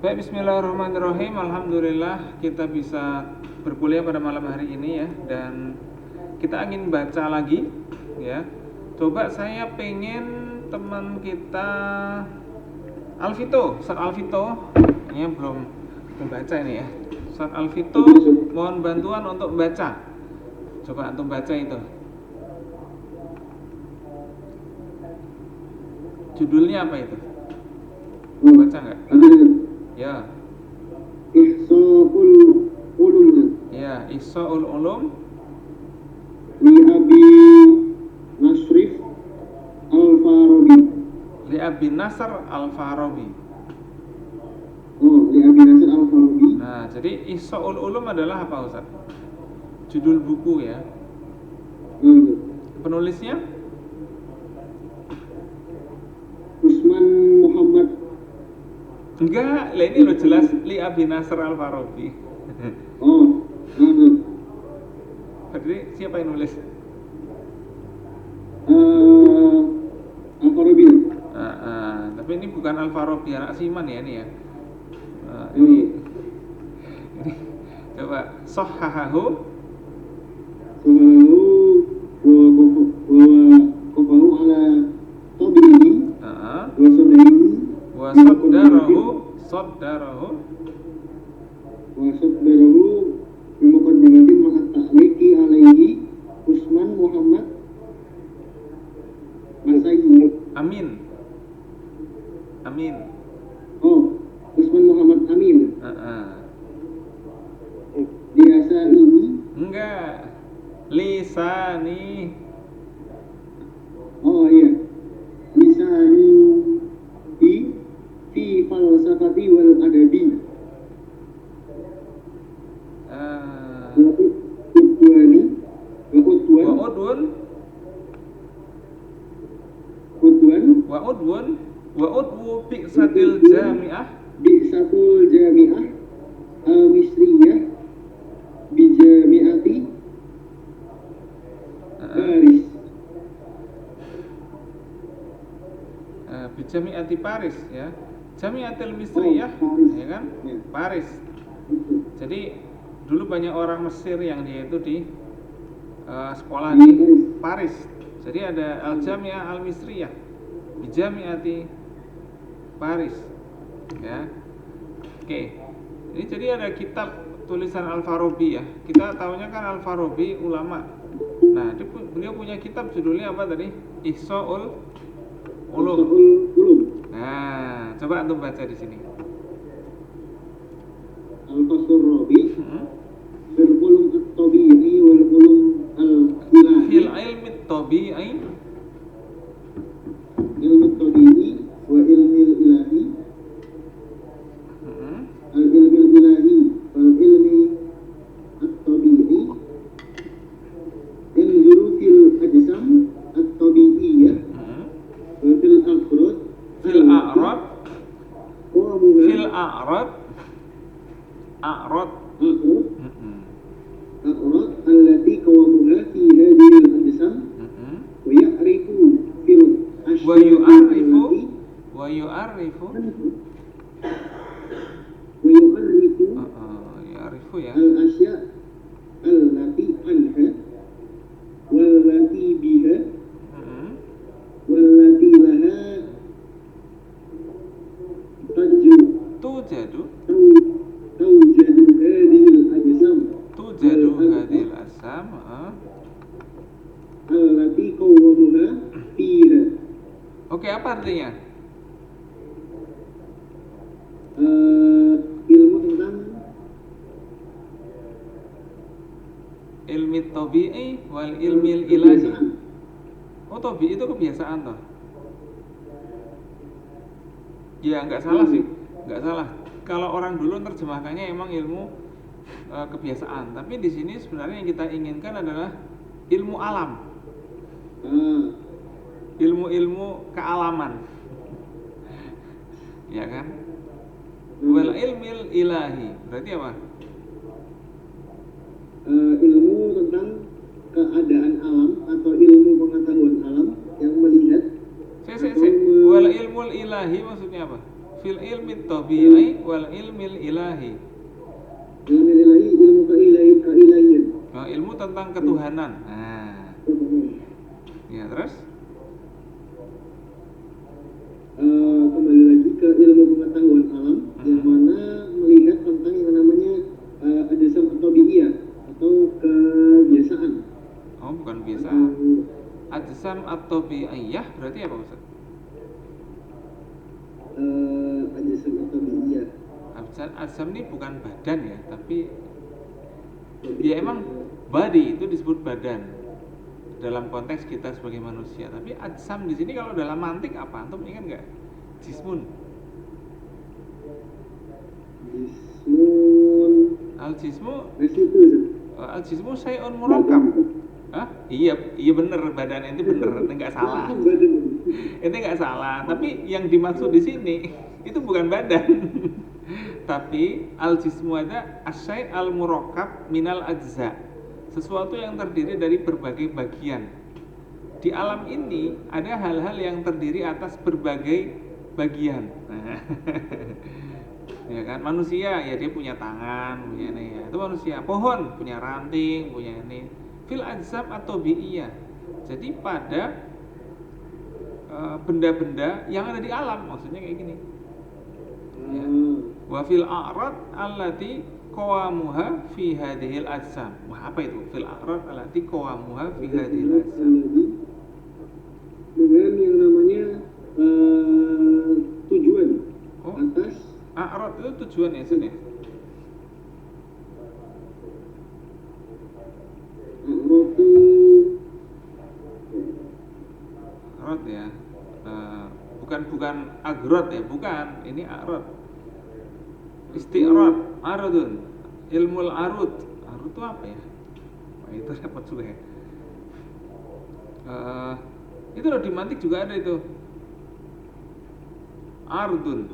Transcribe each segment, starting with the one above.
Baik, bismillahirrahmanirrahim. Alhamdulillah kita bisa berkuliah pada malam hari ini ya. Dan kita ingin baca lagi ya. Coba saya pengen teman kita Alvito, Ustaz Alvito. Ini belum membaca ini ya. Ustaz Alvito mohon bantuan untuk baca. Coba untuk baca itu. Judulnya apa itu? Baca nggak? Ya. Ihsa'ul ulum. Ya, Ihsa'ul ulum Li Abi Nasrif Al-Farabi. li Abi Nasr Al-Farabi. Oh, Li Abi Nasr Al-Farabi. Nah, jadi Ihsa'ul ulum adalah apa, Ustaz? Judul buku ya. Penulisnya? Usman Muhammad. Enggak, lah ini lo jelas li Abi Nasr Al-Farabi. Oh, Jadi siapa yang nulis? Al-Farabi. Tapi ini bukan Al-Farabi anak Siman ya ini ya. Ini coba Sahhahahu Qafahu ala tabi'i wa saddarahu bimuqaddimatin ma'a ta'liqi alaihi Usman Muhammad Masayyi. Amin. Oh, Usman Muhammad Amin. Biasa ini Enggak. Lisani. Oh iya. Lisani fi falsafati wal adabi. Udwani wa udwu bi'satil jami'ah al-misriyah bi jami'ati Paris. Bi jami'ati Paris ya. Jami'atil Misriyah ya kan? Paris. Jadi dulu banyak orang Mesir yang dia itu di sekolah di Paris. Jadi ada Al-Jami'ah Al-Misriyah di Jami'ati Paris. Ya. Oke. Ini jadi ada kitab tulisan Al-Farabi ya. Kita tahunya kan Al-Farabi ulama. Nah, beliau punya kitab judulnya apa tadi? Ihsa'ul ulum. Nah, coba antum baca di sini. Al-Fasl Rabi fil ulum at-tabi'i wal ulum al-ilahi. Fil ilmi at-tabi'i Ilmu tabi'i wa ilmi ilahi. Al-ilmi ilahi wal ilmi at-tabi'i. Inzuru fil ajsam at-tabi'iyyah wa fil afrad fil a'rad allati qawamuha fi hadhihi al-ajsam wa ya'rifu fil wa yu'arrifu ya al-asya allati anha wallati biha wallati laha tujadu hadhihi al-ajsam allati qawamuha fiha. Oke, apa artinya? Ilmu tentang Ilmi tabi'i wal ilmi ilahi. Oh, tabi'i itu kebiasaan toh? Ya, enggak salah sih. Enggak salah. Kalau orang dulu terjemahkannya emang ilmu kebiasaan, tapi di sini sebenarnya yang kita inginkan adalah ilmu alam. Ilmu-ilmu kealaman. Ya kan? Wal ilmil ilahi. Berarti apa? Ilmu tentang keadaan alam atau ilmu pengetahuan alam yang melihat Wal ilmul ilahi maksudnya apa? fil ilmi tabi'i wal ilmil ilahi. Ilmu ilahi, ilmu keilahian. Nah, ilmu tentang ketuhanan. Nah, ya terus kembali lagi ke ilmu pengetahuan alam, yang mana melihat tentang yang namanya ajsam atau bi'iyah atau kebiasaan. oh bukan biasa. Ajsam atau bi'iyah berarti apa Ustaz? Ajsam atau bi'iyah. Ajsam ini bukan badan ya, tapi ya emang body itu disebut badan dalam konteks kita sebagai manusia. Tapi ajsam di sini kalau dalam mantik apa? Antum ingat nggak? Jismun. Jismun. Al jismu syai'un murakkab. Hah? Iya bener, badan itu bener, itu nggak salah. Itu nggak salah. Tapi yang dimaksud di sini itu bukan badan. Tapi al jismu ada asyai' al murakkab minal ajza. Sesuatu yang terdiri dari berbagai bagian. Di alam ini ada hal-hal yang terdiri atas berbagai bagian. Nah, ya kan, manusia ya dia punya tangan, punya ini ya, itu manusia. Pohon punya ranting, punya ini. Fil ajsam atau bi'iyah. Jadi pada benda-benda yang ada di alam, maksudnya kayak gini. Ya. Wa fil a'rad allati qawamuha fi hadhil ajsam. Wah, apa itu? Fil a'rad allati qawamuha fi hadhil ajsam. Dengan yang namanya tujuan atas a'rad itu tujuan ya sini. A'rad ya. Bukan agrod ya, bukan. Ini a'rad. Isti'rad, aradun. Ilmul arud. Arud itu apa ya? Wah, itu repot juga ya. Itu loh di mantik juga ada itu. Ardun.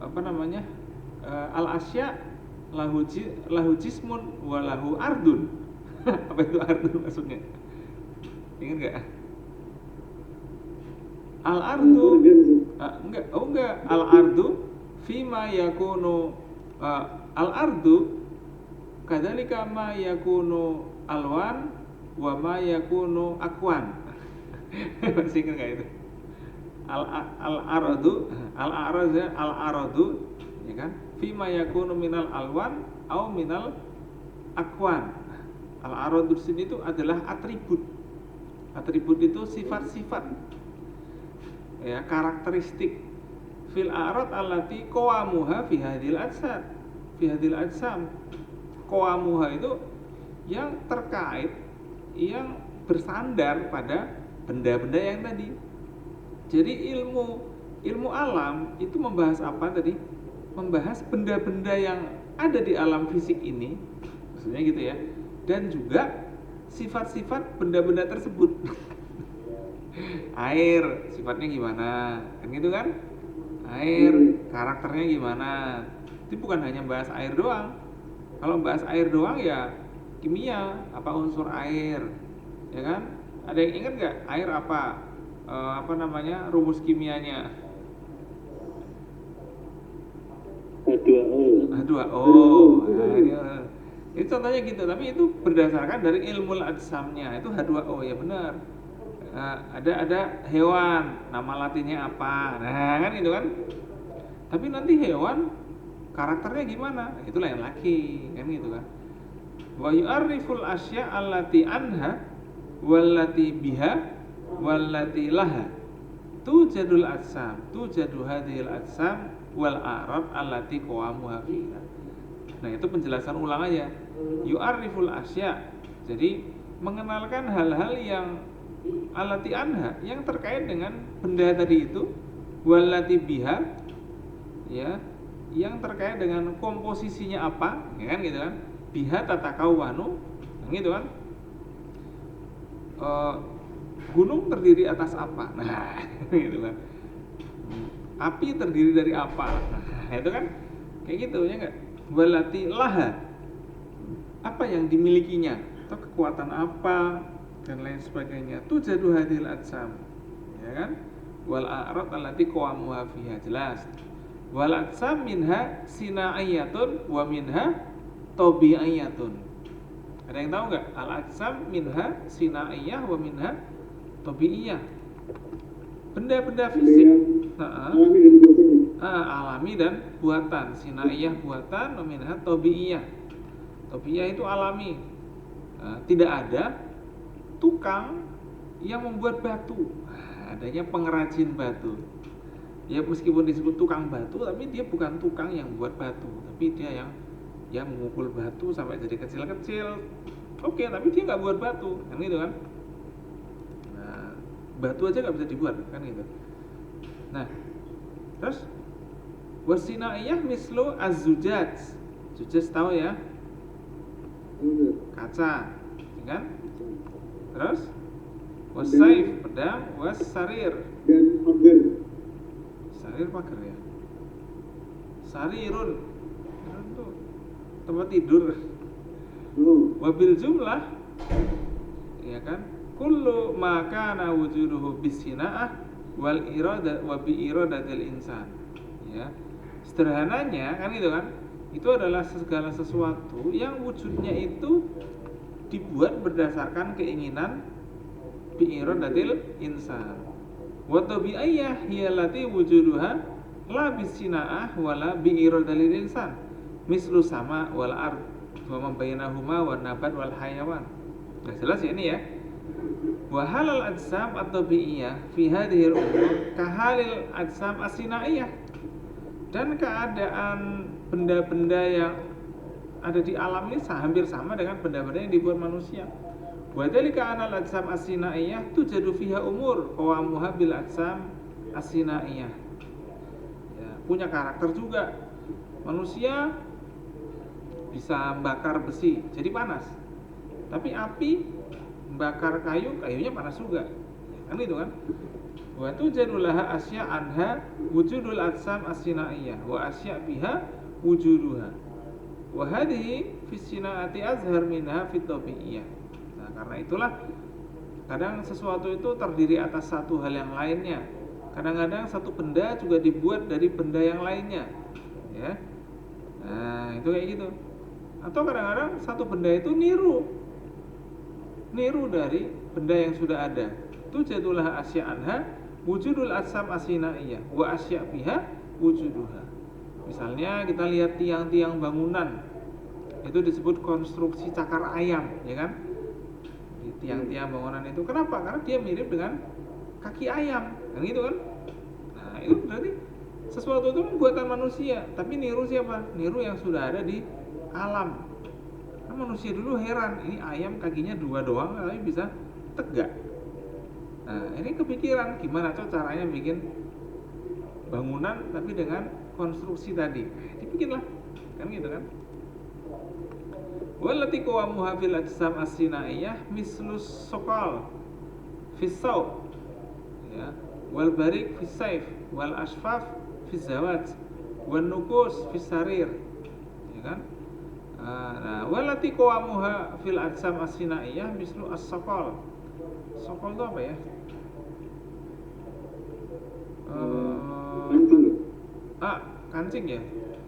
Apa namanya? Al asya lahu jismun wa lahu ardun. Apa itu ardun maksudnya? Ingat enggak? Al ardu enggak. Al ardu fima yakunu al ardu kadzalika ma yakunu alwan wa ma yakunu akwan. Masih ingat enggak itu? Al aradu ya kan? Fima yakunu minal alwan au minal akwan. Al aradu di sini itu adalah atribut. Atribut itu sifat-sifat. Ya, karakteristik. Fil a'rad allati qawamuha fi hadhil ajsad. Fi hadhil ajsam. Qawamuha itu yang terkait, yang bersandar pada benda-benda yang tadi. Jadi ilmu alam itu membahas apa tadi? Membahas benda-benda yang ada di alam fisik ini, maksudnya gitu ya. Dan juga sifat-sifat benda-benda tersebut. Air, sifatnya gimana? Kan gitu kan? Air, karakternya gimana? Itu bukan hanya bahas air doang. Kalau bahas air doang ya kimia, apa unsur air, ya kan? Ada yang ingat nggak air apa? Apa namanya rumus kimianya? H2O. Nah, itu contohnya gitu, tapi itu berdasarkan dari ilmu ajsamnya, itu H2O ya benar. Ada hewan, nama latinnya apa? Nah kan itu kan. Tapi nanti hewan karakternya gimana? Itu lain lagi, kan gitu kan. Wa yu'arriful asya allati anha wallati biha wallati laha tujadul ajsam tujadu hadhil ajsam wal a'rad allati qawamuha fiha. Nah, itu penjelasan ulang aja. Yu'arriful asya. Jadi mengenalkan hal-hal yang allati anha, yang terkait dengan benda tadi itu, wallati biha, ya, yang terkait dengan komposisinya apa, ya kan gitu kan. Biha tatakawwanu, gitu kan. Gunung terdiri atas apa? Nah, gitu kan. Api terdiri dari apa? Nah, itu kan kayak gitu ya enggak? Walati laha, apa yang dimilikinya, atau kekuatan apa dan lain sebagainya. Tujadu hadhil ajsam, ya kan? wal a'rad allati qawamuha fiha, jelas. Wal atsam minha sina'iyatun wa minha tabi'iyatun. Ada yang tahu nggak? Al atsam minha sina'iyah wa minha tabi'iyah. Benda-benda fisik alami dan buatan. Sina'iyah buatan, wa minha tabi'iyah. Tabi'iyah itu alami. Tidak ada tukang yang membuat batu. Adanya pengrajin batu. Ya meskipun disebut tukang batu, tapi dia bukan tukang yang buat batu, tapi dia yang memukul batu sampai jadi kecil-kecil. Oke, tapi dia nggak buat batu, kan gitu kan? Nah, batu aja nggak bisa dibuat, kan gitu. Nah, terus wasinaiyah mislu az-zujaj. Zujaj tahu ya? Kaca, kan? Terus wasaif, pedang, wasarir dan pagar. Sarir pagar ya. Sarirun itu tempat tidur. Wabil jumlah, ya kan? Kullu ma kana wujuduhu bisina'ah wal irada wa bi iradatil insan. Ya. Sederhananya kan itu kan? Itu adalah segala sesuatu yang wujudnya itu dibuat berdasarkan keinginan bi iradatil insan. Wa tabi'iyah hiya allati wujuduha la bisina'ah wala bi iradatil insan. Mislu sama wal ard wa ma bainahuma wan nabat wal hayawan. Nah, jelas ya ini ya. Wa halal ajsam at-tabi'iyah fi hadhihi al-umur ka halil ajsam as-sinaiyah. Dan keadaan benda-benda yang ada di alam ini hampir sama dengan benda-benda yang dibuat manusia. Wa dzalika anal ajsam as-sinaiyah tujadu fiha umur qawamuha bil ajsam as-sinaiyah. Ya, punya karakter juga. Manusia bisa membakar besi jadi panas. Tapi api membakar kayu, kayunya panas juga. Kan itu kan? Wa tujadu laha asya anha wujudul ajsam as-sinaiyah wa asya biha wujuduha. Wa hadhihi fi sinaati azhar minha fi tabi'iyah. Nah, karena itulah kadang sesuatu itu terdiri atas satu hal yang lainnya. Kadang-kadang satu benda juga dibuat dari benda yang lainnya. Ya. Nah, itu kayak gitu. Atau kadang-kadang satu benda itu niru dari benda yang sudah ada. Itu jatuhlah asya anha wujudul asam asinaiyah wa asya biha wujuduha. Misalnya kita lihat tiang-tiang bangunan, itu disebut konstruksi cakar ayam, ya kan? Di tiang-tiang bangunan itu kenapa? Karena dia mirip dengan kaki ayam, kan gitu kan? Nah, itu berarti sesuatu itu buatan manusia, tapi niru siapa? Niru yang sudah ada di alam. Nah, manusia dulu heran, ini ayam kakinya dua doang tapi bisa tegak. Nah, ini kepikiran gimana tuh caranya bikin bangunan tapi dengan konstruksi tadi. Dibikinlah, kan gitu kan? Wallati qawamuha fil ajsam as-sinaiyah mislus soqal fis saw, ya, wal barik fis saif, wal asfaf fis zawaj, wan nukus fis sarir, ya kan? Nah, wallati qawamuha fil ajsam as-sinaiyah mislu as-soqal. Soqal itu apa ya? Kancing ya?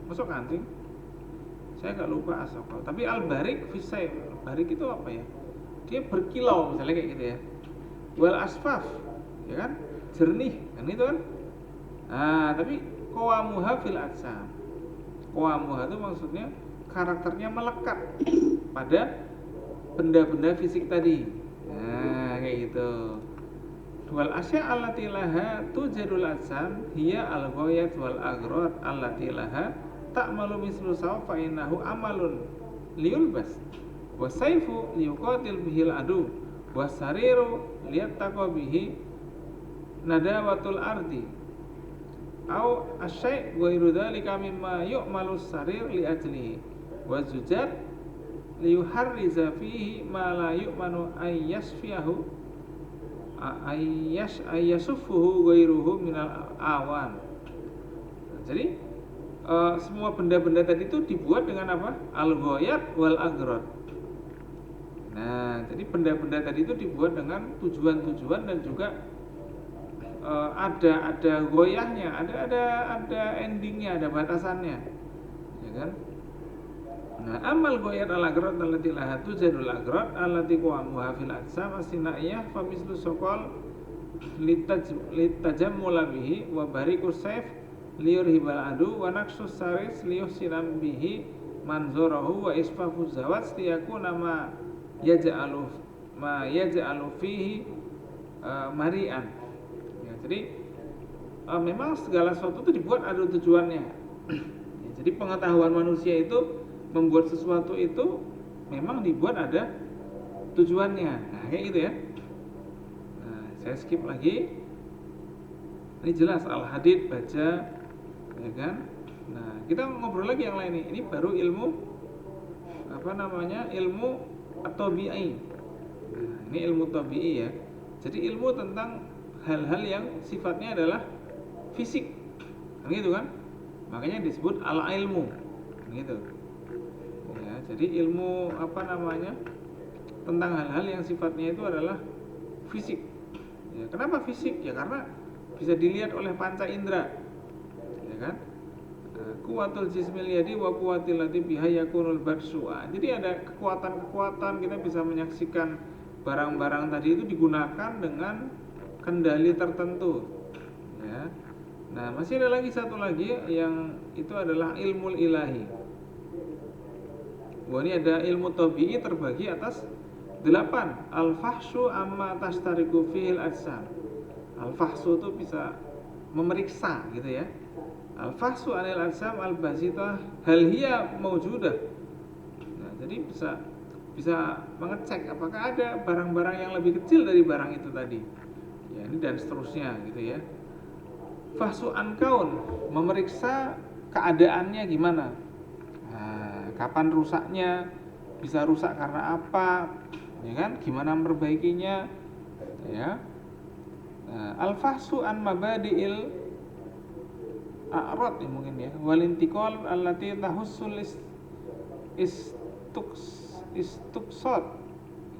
Masuk kancing? Saya agak lupa asokal. Tapi al-barik fisayf. Barik itu apa ya? Dia berkilau misalnya kayak gitu ya. Wal asfaf, ya kan? Jernih, kan itu kan? Nah, tapi qawamuha fil ajsam. Qawamuha itu maksudnya karakternya melekat pada benda-benda fisik tadi. Nah, kayak gitu. Wal asya allati laha tujadul ajsam hiya al-ghayat wal aghrad allati laha ta'malu mislu saw fa innahu amalun liyulbas wa sayfu liyuqatil bihil adu wa sariru liyattaqa bihi nadawatul ardi au asyai' ghairu dzalika mimma yu'malu sarir li ajlihi wa zujat liyuharriza fihi ma la yu'manu ayyasfiyahu ayyasufuhu ghairuhu minal awan. Jadi semua benda-benda tadi itu dibuat dengan apa? Al-ghayat wal agrad. Nah, jadi benda-benda tadi itu dibuat dengan tujuan-tujuan dan juga ada goyahnya, ada endingnya, ada batasannya, ya kan? Nah, amal goyat al-agrad allati laha tujadul agrad allati qawamuha fil ajsam as-sinaiyah fa mislu soqol litajammula bihi wa barikus sayf liyurhibal adu wa naqsus saris liyuhsinam bihi manzurahu wa isfafu zawat liyakuna ma yaj'alu fihi mari'an. Ya, jadi memang segala sesuatu itu dibuat ada tujuannya. Ya, jadi pengetahuan manusia itu membuat sesuatu itu memang dibuat ada tujuannya. Nah, kayak gitu ya. Nah, saya skip lagi. Ini jelas Al-Hadid baca, ya kan? Nah, kita ngobrol lagi yang lain nih. Ini baru ilmu ilmu at-tabi'i. Nah, ini ilmu tabi'i ya. Jadi ilmu tentang hal-hal yang sifatnya adalah fisik. Kan gitu kan? Makanya disebut al-ilmu. Gitu. Ya, jadi ilmu tentang hal-hal yang sifatnya itu adalah fisik. Ya, kenapa fisik? Ya karena bisa dilihat oleh panca indera. Ya kan? Kuwatul jismil yadi wa kuwatil lati biha yakunul badsu. Jadi ada kekuatan-kekuatan, kita bisa menyaksikan barang-barang tadi itu digunakan dengan kendali tertentu. Ya. Nah, masih ada lagi satu lagi yang itu adalah ilmu ilahi. Wah, ini ada ilmu tabi'i terbagi atas 8. Al-fahsu amma tashtariku fihil ajsam. Al-fahsu itu bisa memeriksa gitu ya. Al-fahsu anil ajsam al-basitah hal hiya mawjudah. Nah, jadi bisa mengecek apakah ada barang-barang yang lebih kecil dari barang itu tadi. Ya, ini dan seterusnya gitu ya. Fahsu an kaun, memeriksa keadaannya gimana. Kapan rusaknya, bisa rusak karena apa, ya kan? Gimana memperbaikinya, ya. Al-fahsu an mabadi'il a'rad mungkin ya, walintiqal allati tahussul istuqsad,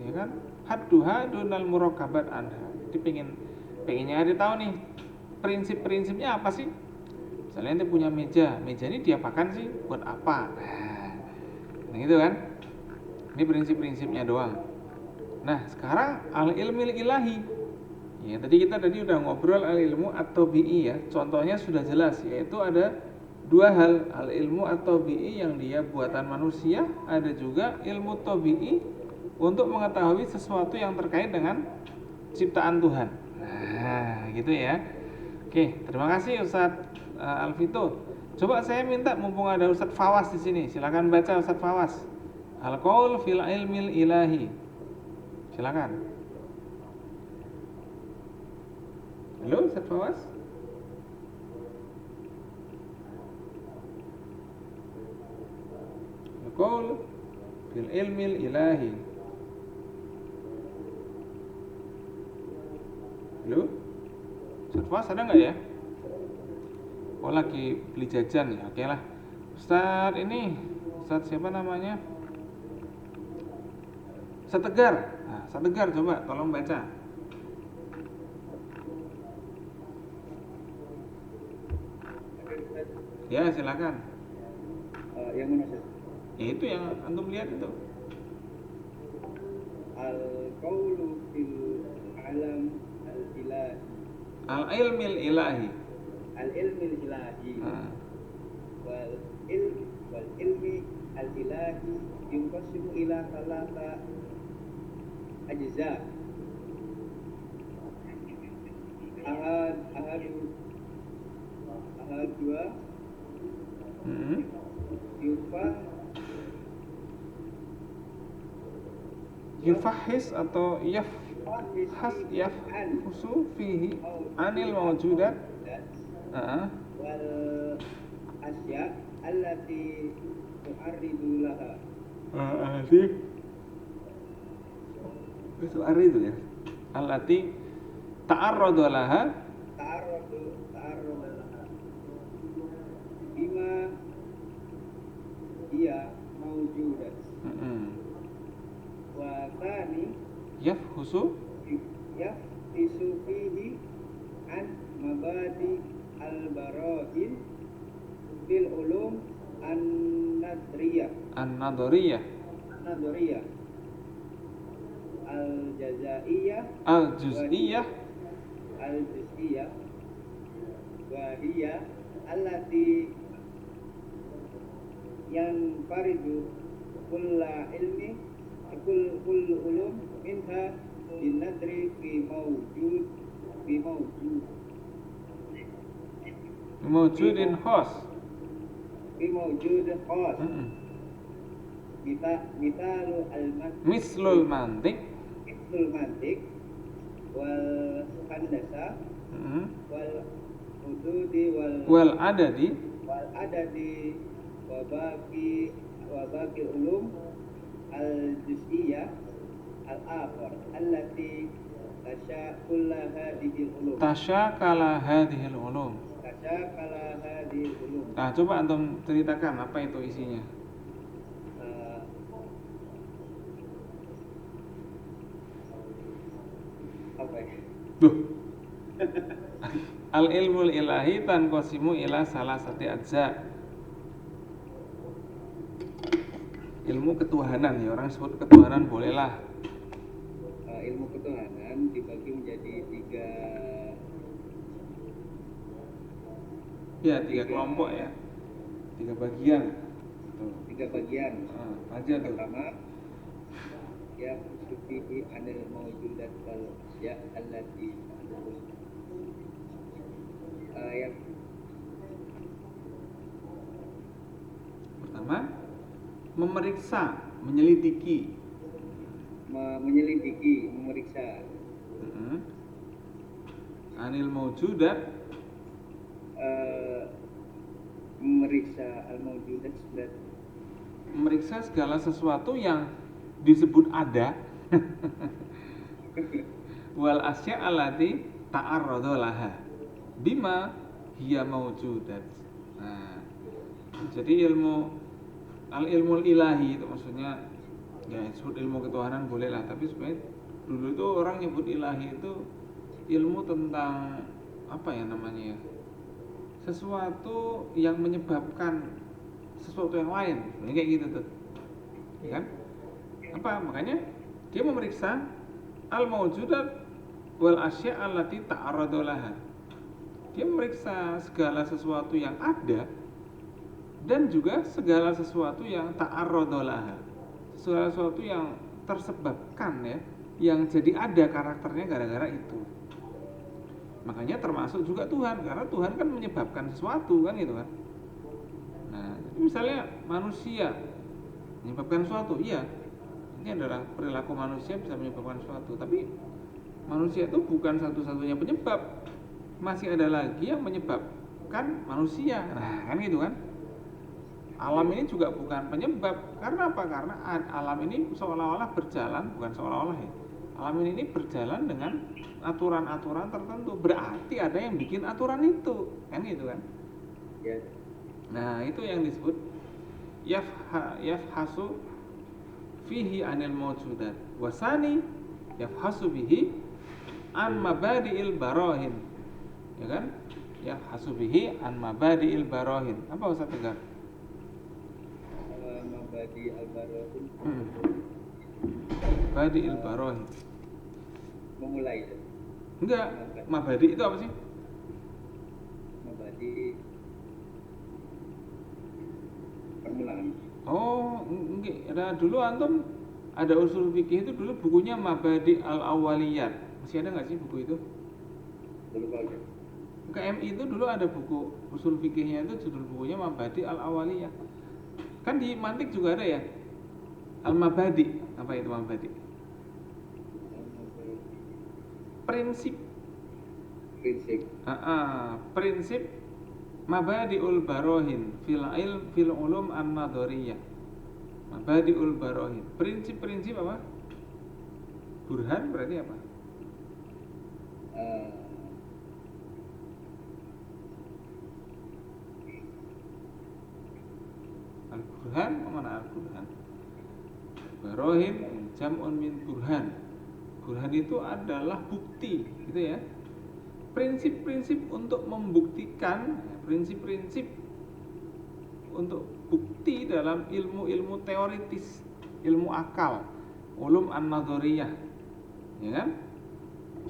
ya kan? Hadduha dunal murakabat anha. Jadi pengennya ada tahu nih prinsip-prinsipnya apa sih? Misalnya ente punya meja ini diapakan sih? Buat apa? Nah gitu kan. Ini prinsip-prinsipnya doang. Nah sekarang al-ilmil ilahi. Ya tadi udah ngobrol al-ilmu at-tabi'i ya. Contohnya sudah jelas, yaitu ada 2 hal. Al-ilmu at-tabi'i yang dia buatan manusia, ada juga ilmu tabi'i untuk mengetahui sesuatu yang terkait dengan ciptaan Tuhan. Nah gitu ya. Oke, terima kasih Ustadz Alvito. Coba saya minta mumpung ada Ustadz Fawas di sini, silakan baca Ustadz Fawas. Al-qaul fil ilmil ilahi. Silakan. Halo Ustadz Fawas. Al-qaul fil ilmil ilahi. Halo Ustadz Fawas ada nggak ya? Oh lagi beli jajan ya, oke lah. Ustadz siapa namanya? Ustadz Tegar. Nah, Ustadz Tegar coba tolong baca. Ya silakan. Yang mana Ustaz? Ya itu yang antum lihat itu. Al-qaulu fil alam al-ilahi. Al-ilmil ilahi. Al-ilmil ilahi. Wal ilmi al-ilahi yunqasimu ila salasa ajza. Ahad 2 yufahis atau yafhusu fihi anil mawjudat wal asya allati tu'arridu laha. Tu'arridu ya. Allati ta'arradu laha. Ta'arradu laha. Bima iya mawjudat. Wa tani yafhusu fihi an mabadi al-barahin fil ulum an-nadriyah An-nadhariyah, an-nadriyah al-jazaiyah al-juz'iyah, al-juz'iyah wa hiya allati yang faridu kulla ilmi kull ulum minha binadri fi mawjud mawjudin khas. fi mawjud khas Mm-mm. mitalu Mislul mantik. mantik wal handasa Mm-mm. wal hududi Wal adadi, adadi wa baqi ulum al juz'iyah al akhar allati tasha kulla hadhihi ulum tasyakala hadhil ulum. Nah, coba antum ceritakan apa itu isinya. Eh, apa ya? Duh. Al ilmul ilahi tanqasimu ila salasati ajza. Ilmu ketuhanan ya, orang sebut ketuhanan bolehlah. Ilmu ketuhanan dibagi menjadi Tiga kelompok ya. Tiga bagian. Tuh. tiga bagian. Aja tuh. Pertama, ya sufihi anil mawjudat wal ya allati yang Pertama, memeriksa, menyelidiki. Memeriksa Anil mawjudat, memeriksa al-mawjudat memeriksa segala sesuatu yang disebut ada. Wal asya allati ta'arrada laha bima hiya mawjudat. Nah, jadi ilmul ilahi itu maksudnya ya disebut ilmu ketuhanan boleh lah, tapi sebenarnya dulu itu orang nyebut ilahi itu ilmu tentang apa ya namanya ya, sesuatu yang menyebabkan sesuatu yang lain, kayak gitu tuh, ya kan? Apa makanya dia memeriksa al mawjudat wal asya allati ta'arrada laha. Dia memeriksa segala sesuatu yang ada dan juga segala sesuatu yang ta'arrada laha, segala sesuatu yang tersebabkan ya, yang jadi ada karakternya gara-gara itu. Makanya termasuk juga Tuhan, karena Tuhan kan menyebabkan sesuatu kan gitu kan. Nah, misalnya manusia menyebabkan sesuatu, iya, ini adalah perilaku manusia bisa menyebabkan sesuatu, tapi manusia itu bukan satu-satunya penyebab, masih ada lagi yang menyebabkan manusia. Nah, kan gitu kan. Alam ini juga bukan penyebab. Karena apa? Karena alam ini seolah-olah berjalan, bukan seolah-olah ya. Alam ini berjalan dengan aturan-aturan tertentu. Berarti ada yang bikin aturan itu, kan gitu kan? ya. Nah, itu yang disebut yafhasu fihi anil mawjudat. Wasani yafhasu bihi an mabadi'il barahin. Ya kan? Yafhasu bihi an mabadi'il barahin. Apa Ustaz Tegar? Mabadi al-barahin Mabadi'il barahin. memulai Enggak, mabadi itu apa sih? mabadi permulaan. Oh, enggak. Nah, dulu antum ada usul fikih itu dulu bukunya Mabadi al-Awwaliyat. Masih ada nggak sih buku itu? Belum bagus. KMI itu dulu ada buku usul fikihnya, itu judul bukunya Mabadi al-Awwaliyah. Kan di Mantik juga ada ya? Al-Mabadi. Apa itu Mabadi? Prinsip. Prinsip Mabadi'ul Barohin fil ulum an-nadhariyah. Mabadi'ul Barohin. Prinsip-prinsip apa? Burhan berarti apa? Al-Burhan, mana Al-Burhan? Barohin jam'un min burhan. Burhan itu adalah bukti, gitu ya. prinsip-prinsip untuk membuktikan, prinsip-prinsip untuk bukti dalam ilmu-ilmu teoritis, ilmu akal, ulum an-nadhariyah, ya kan?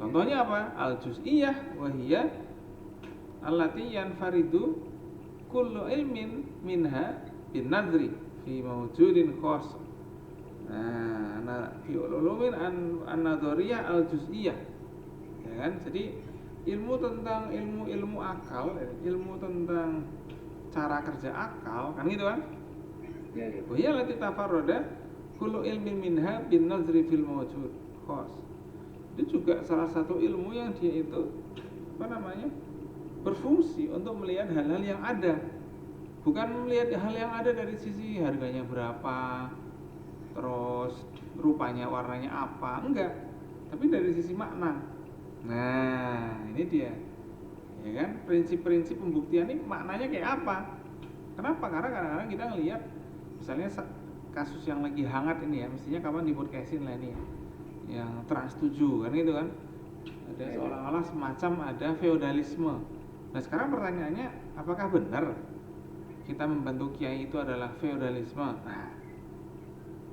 Contohnya apa? Al-juz'iyah wa hiya allati yanfaridu kullu ilmin minha bin nadri fi mawjudin khas. Nah, fi ulumin an-nadhariyah al-juz'iyah. Ya kan? Jadi ilmu tentang ilmu akal, ilmu tentang cara kerja akal, kan gitu kan? Ya. Wa hiya allati tafarrada kullu ilmin minha bin nadri fil mawjud khas. Itu juga salah satu ilmu yang dia itu berfungsi untuk melihat hal-hal yang ada, bukan melihat hal yang ada dari sisi harganya berapa, terus rupanya warnanya apa, enggak, tapi dari sisi makna. Nah, ini dia, ya kan? Prinsip-prinsip pembuktian ini maknanya kayak apa? Kenapa? Karena kadang-kadang kita ngelihat, misalnya kasus yang lagi hangat ini ya, mestinya kapan di podcastin lah ini ya, yang Trans 7 kan itu kan, ada seolah-olah semacam ada feodalisme. Nah sekarang pertanyaannya, apakah benar kita membantu kiai itu adalah feodalisme? Nah,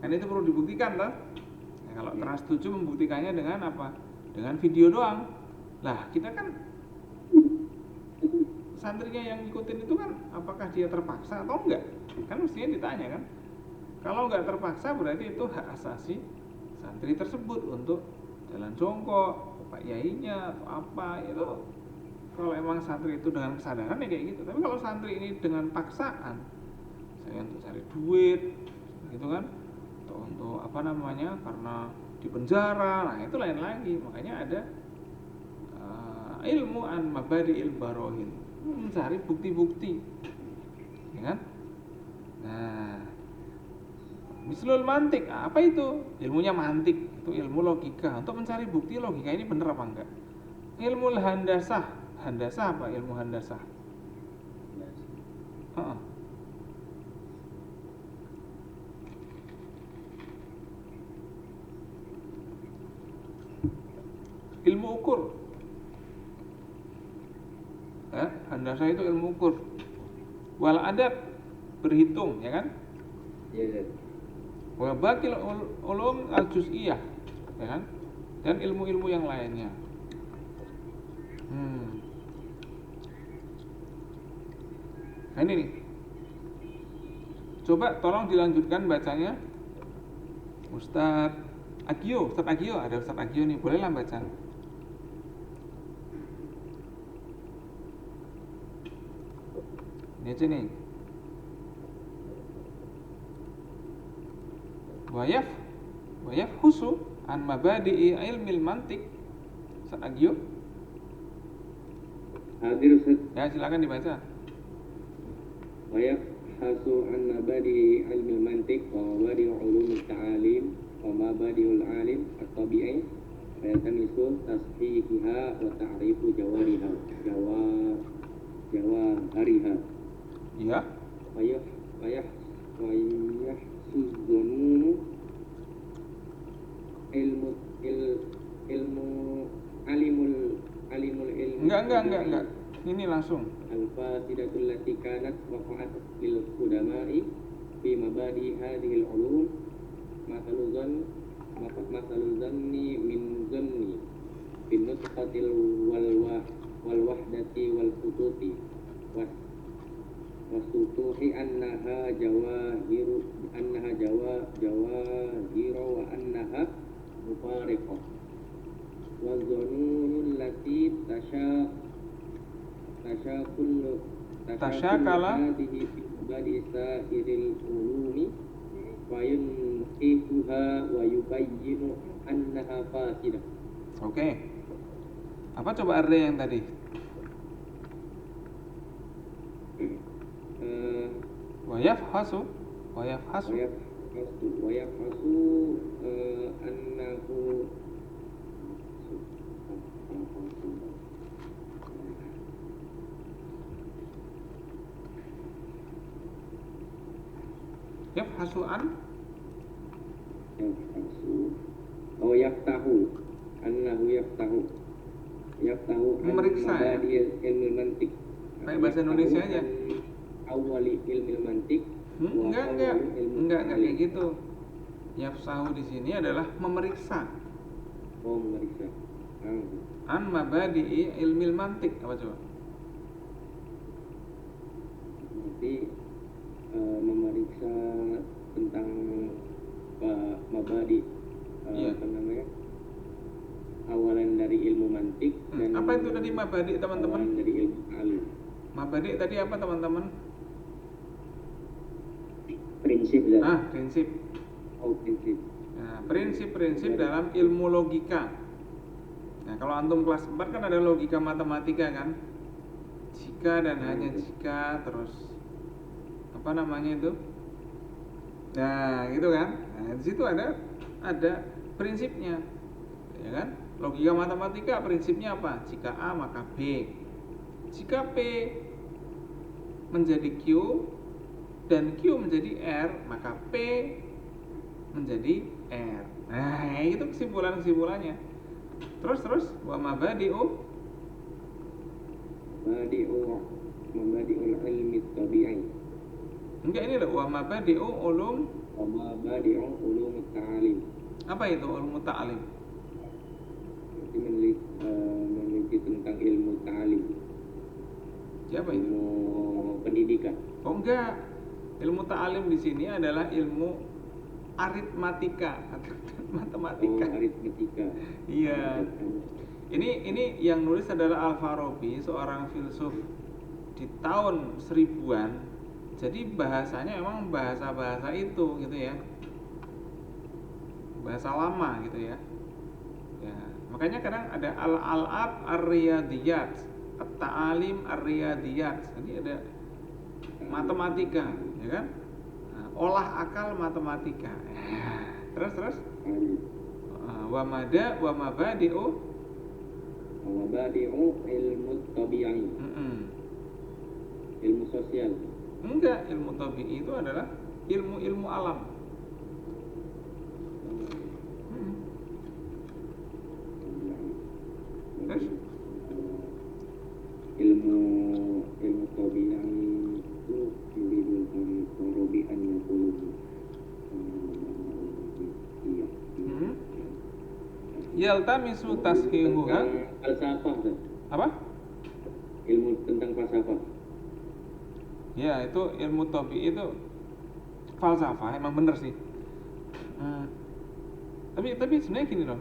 kan itu perlu dibuktikan toh. Nah, kalau Trans 7 membuktikannya dengan apa? Dengan video doang. Lah kita kan santrinya yang ngikutin itu kan, apakah dia terpaksa atau enggak? Kan mestinya ditanya kan. Kalau enggak terpaksa berarti itu hak asasi santri tersebut untuk jalan jongkok, pak yainya atau apa itu. Kalau emang santri itu dengan kesadaran ya kayak gitu. Tapi kalau santri ini dengan paksaan, saya untuk cari duit, gitu kan, atau untuk karena di penjara, nah itu lain lagi. Makanya ada ilmu an mabadi'il barohin, mencari bukti-bukti, ya kan? Nah, mislul mantik, apa itu? Ilmunya mantik, itu ilmu logika, untuk mencari bukti logika ini benar apa enggak. Ilmu handasah apa ilmu handasah? Ilmu ukur. Handasah itu ilmu ukur. Wal adad, berhitung, ya kan? Iya. Wa baqil ulum al-juz'iyah, ya kan? Dan ilmu-ilmu yang lainnya. Nah ini nih, coba tolong dilanjutkan bacanya, Ustadz Agio, ada Ustadz Agio nih, bolehlah baca. Ini aja nih. Wayaf khusu an mabadi'i ilmil mantik. Ustadz Agio. Hadir Ustaz. Ya silakan dibaca. Wayabhasu an mabadi ilmil mantiq wa mabadi ulumut ta'alim wa mabadiul alim at-tabi'i wa yatamisu tashihiha wa ta'rifu jawariha jawahariha. Iya. Wayahsuzunu ilmu alimul ilmu. Enggak. Ini langsung. Al-fasidatul lati kanat waqa'at lil qudama'i fi mabadi hadhil ulum masalu zanni min zanni bin nutqatil wal wahdati wal fututi wasutuhi annaha jawahiru wa annaha mufariqah wa zanunul lati tasyakala hadhihi badi sa'iril ulumi wa yunqihuha wa yubayyinu annaha fasidah. Oke. Apa coba arti yang tadi? Wayafhasu annahu yafhasu an yaftahu annahu yaftahu yaftahu an Memeriksa, ya? mabadi ilmu mantik. Pakai bahasa Indonesia aja. Awali ilmu mantik. Enggak kayak gitu. Yafsahu di sini adalah memeriksa. Oh, memeriksa. An mabadi'i ilmil mantik, apa coba? Berarti memeriksa tentang mabadi Iya. apa namanya, awalan dari ilmu mantik dan Apa itu tadi mabadi, teman-teman? awalan dari ilmu alim. Mabadi tadi apa, teman-teman? Prinsip dan Prinsip. prinsip. Nah, prinsip-prinsip dalam ilmu logika. Nah, kalau antum kelas 4 kan ada logika matematika kan? Jika dan hanya jika, terus apa namanya itu? Nah, gitu kan? Nah, di situ ada prinsipnya. Ya kan? Logika matematika prinsipnya apa? Jika A maka B. Jika P menjadi Q dan Q menjadi R, maka P menjadi R. Nah, itu kesimpulannya. Terus wa mabadi'u Mabadi'ul ilmi tabi'i. enggak, ini loh, wa mabadi'u ulum. Wa mabadi'u ulumut ta'alim. Apa itu ulum ta'alim? Berarti meneliti tentang ilmu ta'alim. Siapa itu? Ilmu pendidikan. Oh enggak. Ilmu ta'alim di sini adalah ilmu aritmatika atau matematika. Oh, aritmatika. Iya. Ini yang nulis adalah Al-Farabi, seorang filsuf di tahun 1000-an. Jadi bahasanya emang bahasa itu gitu ya. Bahasa lama gitu ya. Ya, makanya kadang ada al-alab ar-riyadiyat, at-ta'alim ar-riyadiyat. Jadi ada matematika, ya kan? Nah, olah akal matematika. Terus wa mabadi'u ilmu tabi'i. Ilmu sosial. Enggak, ilmu tabi'i itu adalah ilmu alam. Terus ilmu tabi'i itu yuridul qarobi an yaqulu. Iya. Yaltamisu tashihuha. Falsafah. Apa? Ilmu tentang falsafah. Ya, itu ilmu tabi'i itu falsafah, emang bener sih. Tapi sebenarnya gini loh,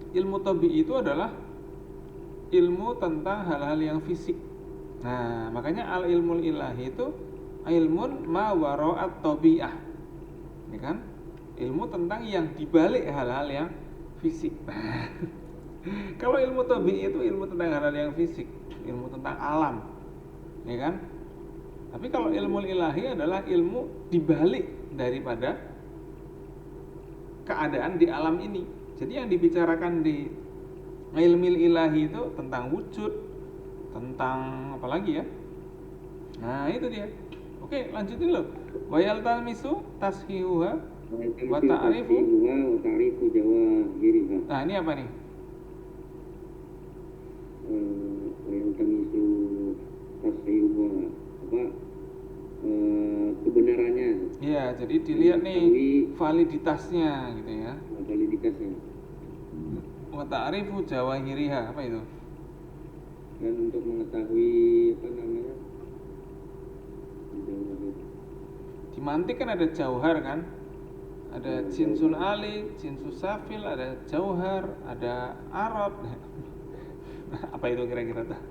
ilmu tabi'i itu adalah ilmu tentang hal-hal yang fisik. Nah, makanya al ilmul ilahi itu ilmun ma wara'at tabi'ah. Ya kan? Ilmu tentang yang dibalik hal-hal yang fisik. Kalau ilmu tabi'i itu ilmu tentang hal-hal yang fisik, ilmu tentang alam. Ya kan? Tapi kalau ilmu ilahi adalah ilmu dibalik daripada keadaan di alam ini. Jadi yang dibicarakan di ilmu ilahi itu tentang wujud, tentang apa lagi ya? Nah, itu dia. Oke, lanjutin loh. Wa yaltamisu tashihuha wa ta'rifu jawahiriha. Nah, ini apa nih? Wa yaltamisu tashihuha, apa kebenarannya. Ya, jadi dilihat nih validitasnya gitu ya. Validitasnya. Wa ta'rifu jawahiriha, apa itu? Dan untuk mengetahui apa namanya, Di mantik kan ada jauhar kan? Ada jinsun ali, jinsun safil, ada jauhar, ada arab. Apa itu kira-kira tuh?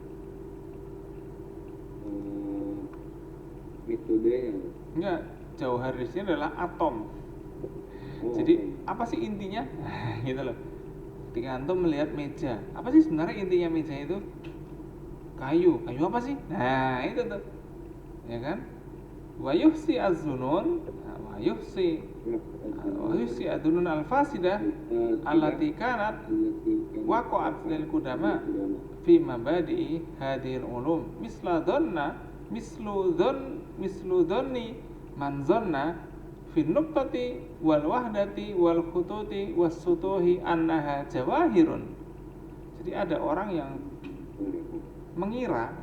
Metodenya. Enggak, jauhar di sini adalah atom. Jadi apa sih intinya? Gitu loh. Ketika antum melihat meja, apa sih sebenarnya intinya meja itu? Kayu apa sih? Nah, itu tuh. Ya kan? Wa yuhsi az-zunun, wa yuhsi adunun al-fasidah allati kanat waqa'at lil qudama fi mabadi'i hadhil ulum mislu dhanni man dhanna fi nuqtati wal wahdati wal khututi was sutuhi annaha jawahirun. Jadi Jadi ada orang yang mengira,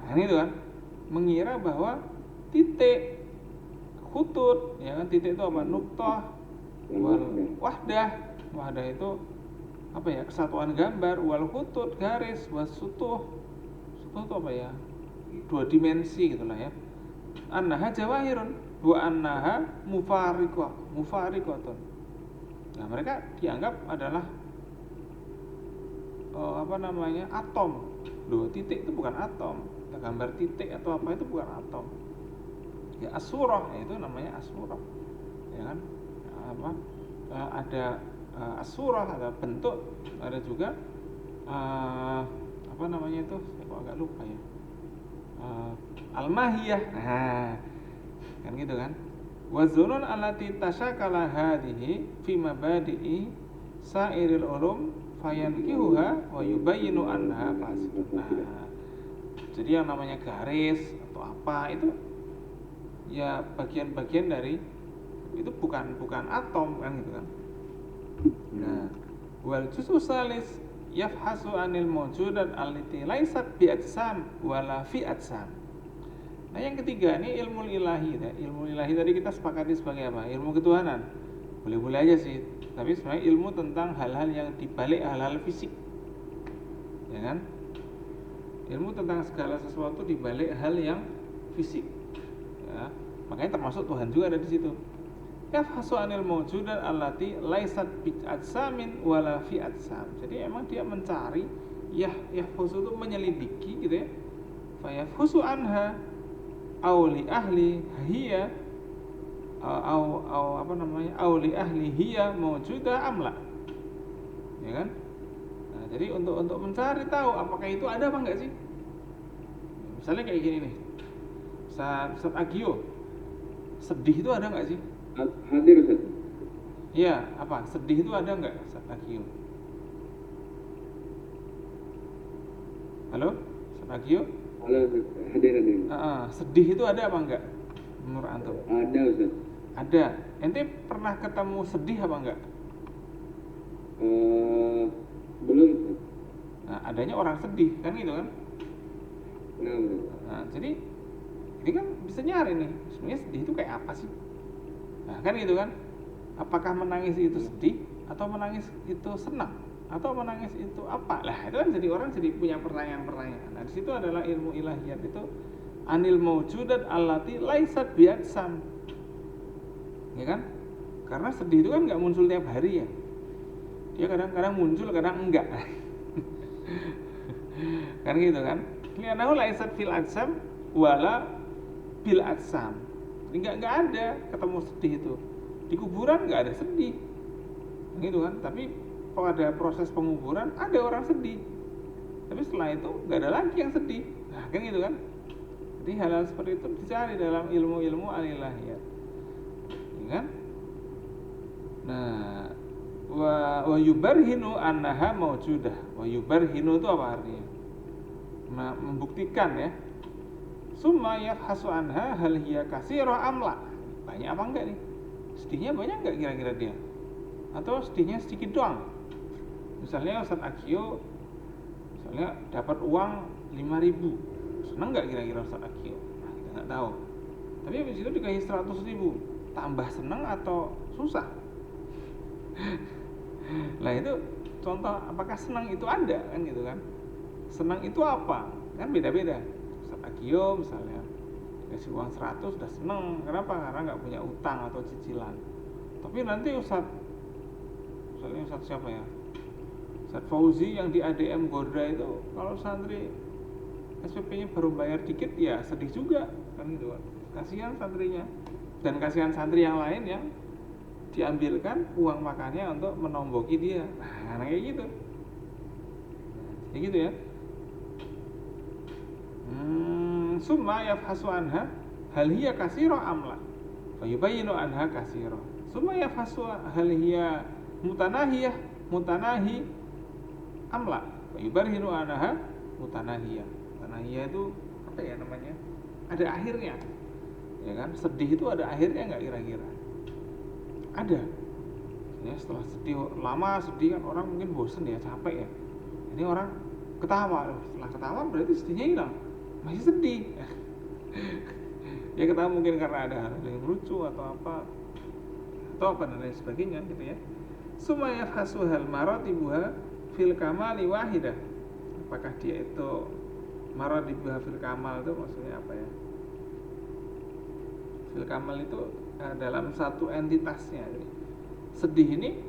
mengira bahwa titik khutut, ya kan, titik itu apa? Nuqtah, wahdah itu apa ya? Kesatuan gambar, wal khutut garis, wasutuh itu apa ya? Dua dimensi gitulah ya. Annaha jawahirun wa annaha mufariqatun. Nah, mereka dianggap adalah atom. Loh, titik itu bukan atom. Kita gambar titik atau apa itu bukan atom. Ya asurah, itu namanya asurah. Ya kan? Ada asurah, ada bentuk, ada juga itu? Saya agak lupa ya. Al-mahiyah. Nah, kan gitu kan? Wa dzunun allati tashakala hadhihi fi mabadi'i sa'iril ulum fayankihuha wa yubayyinu anha fasid. Nah, jadi yang namanya garis atau apa itu ya bagian-bagian dari itu bukan atom kan gitu kan. Nah, wal juz'u salis yafhasu anil mawjudat allati laysat bi ajsam wala fi ajsam. Nah, yang ketiga ini ilmu ilahi. Ilmu ilahi tadi kita sepakati sebagai apa? Ilmu ketuhanan. Boleh-boleh aja sih. Tapi sebenarnya ilmu tentang hal-hal yang dibalik hal-hal fisik. Ya kan? Ilmu tentang segala sesuatu dibalik hal yang fisik. Ya, makanya termasuk Tuhan juga ada di situ. Yafhasu anil mawjudat allati laysat bi ajsamin wala fi ajsam. Jadi emang dia mencari yahfusu itu menyelidiki gitu ya. Fa yafhusu anha auli ahli hiya auli ahli hiya mawjudah amla. Ya kan? Nah, jadi untuk mencari tahu apakah itu ada apa enggak sih? Misalnya kayak gini nih. Ustaz Agio, sedih itu ada enggak sih? Hadir Ustaz. Iya, apa? Sedih itu ada enggak, Ustaz Agio? Halo? Ustaz Agio? Halo, hadir. Sedih itu ada apa enggak menurut antum? Ada Ustaz. Ada. Ente pernah ketemu sedih apa enggak? Belum Ustaz. Nah, adanya orang sedih kan gitu kan? Nah, jadi ini kan bisa nyari nih, sebenarnya sedih itu kayak apa sih? Nah, kan gitu kan? Apakah menangis itu sedih atau menangis itu senang? Atau menangis itu apa? Lah, itu kan jadi orang jadi punya pertanyaan-pertanyaan. Nah, di situ adalah ilmu ilahiyat itu anil mawjudat allati laysat bi'atsam. Ya kan? Karena sedih itu kan enggak muncul tiap hari ya. Dia kadang-kadang muncul, kadang enggak. Kan gitu kan? Li'annahu laysat fil atsam wala bil atsam. Enggak ada ketemu sedih itu. Di kuburan enggak ada sedih. Gitu kan? Tapi pada proses penguburan ada orang sedih. Tapi setelah itu enggak ada lagi yang sedih. Nah, kan gitu kan? Jadi hal-hal seperti itu dicari dalam ilmu-ilmu al-ilahiyat. Ya kan? Nah, wa yubarhinu annaha mawjudah. Wa yubarhinu itu apa artinya? Nah, membuktikan ya. Summa yafhasu anha hal hiya katsirah amla. Banyak apa enggak nih? Sedihnya banyak enggak kira-kira dia? Atau sedihnya sedikit doang? Misalnya Ustaz Agio misalnya dapat uang 5.000. Senang enggak kira-kira Ustaz Agio? Nah, kita enggak tahu. Tapi habis itu dikasih 100.000. Tambah senang atau susah? Lah itu contoh apakah senang itu ada kan gitu kan? Senang itu apa? Kan beda-beda. Ustaz Agio misalnya dikasih uang 100 udah seneng. Kenapa? Karena nggak punya utang atau cicilan. Tapi nanti misalnya Ustaz siapa ya? Ustaz Fauzi yang di ADM Gorda itu kalau santri SPP-nya baru bayar dikit ya sedih juga kan gitu kan. Kasihan santrinya dan kasihan santri yang lain yang diambilkan uang makannya untuk menomboki dia. Nah, kayak gitu. Kayak gitu ya. Summa yafhasu anha hal hiya katsira amla. Fa yubayyinu anha katsira. Summa yafhasu hal hiya mutanahi amla. Fa yubarhinu anha mutanahiyah. Mutanahiyah itu apa ya namanya? Ada akhirnya. Ya kan? Sedih itu ada akhirnya enggak kira-kira? Ada. Ya, setelah sedih lama sedih kan orang mungkin bosen ya, capek ya. Ini orang ketawa. Setelah ketawa berarti sedihnya hilang, masih sedih. Ya ketawa mungkin karena ada hal yang lucu atau apa dan lain sebagainya gitu ya. Sumaya fasuhal maratibuha fil kamali wahidah. Apakah dia itu maratibuha fil kamal itu maksudnya apa ya? Fil kamal itu dalam satu entitasnya. Jadi, sedih ini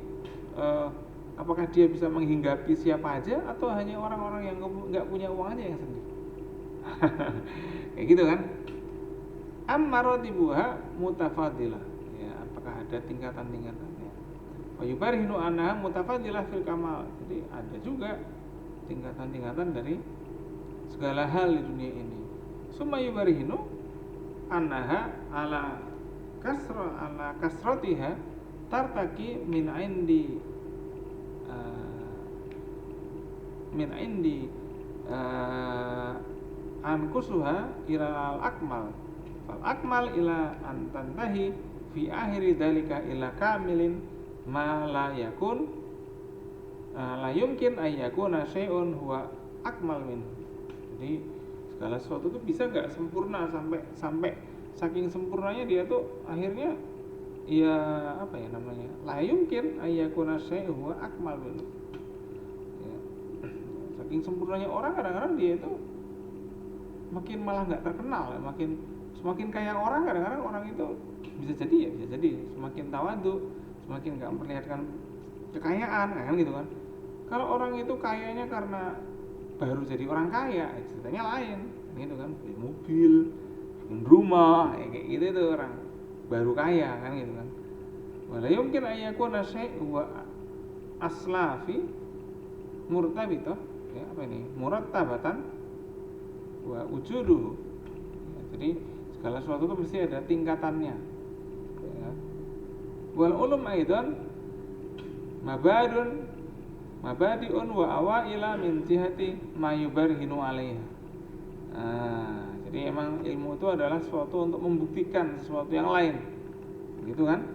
apakah dia bisa menghinggapi siapa aja atau hanya orang-orang yang nggak punya uang aja yang sedih? Kayak gitu kan? Maratibuha mutafadilah. Ya, apakah ada tingkatan-tingkatannya? Wa yubarhinu annaha mutafadilah fil kamal. Jadi ada juga tingkatan-tingkatan dari segala hal di dunia ini. Summa yubarhinu annaha ala kasratiha tartaki min indi ankusuha ila al akmal fal akmal ila antantahi fi akhiri dalika ila kamilin ma la yakun la yumkin ayyakuna syai'un huwa akmal min. Jadi segala sesuatu itu bisa nggak sempurna sampai saking sempurnanya dia tuh akhirnya ya apa ya namanya, la yumkin ayyakuna syai'un huwa akmal min. Ya. Saking sempurnanya orang kadang-kadang dia itu makin malah nggak terkenal, semakin kaya orang kadang-kadang orang itu bisa jadi semakin tawadu, semakin nggak memperlihatkan kekayaan kan gitu kan. Kalau orang itu kayanya karena baru jadi orang kaya ceritanya lain gitu kan, beli mobil, bikin rumah kayak gitu itu orang baru kaya kan gitu kan. Wala yumkin ayyakuna syai'u wa aslafi murtabitoh ya apa ini murattabatan wa wujuduhu. Ya, jadi segala sesuatu itu mesti ada tingkatannya ya. Wal ulum aidan mabadiun wa awaila min jihati ma yubarhinu alaiha. Jadi emang ilmu itu adalah sesuatu untuk membuktikan sesuatu yang lain gitu kan.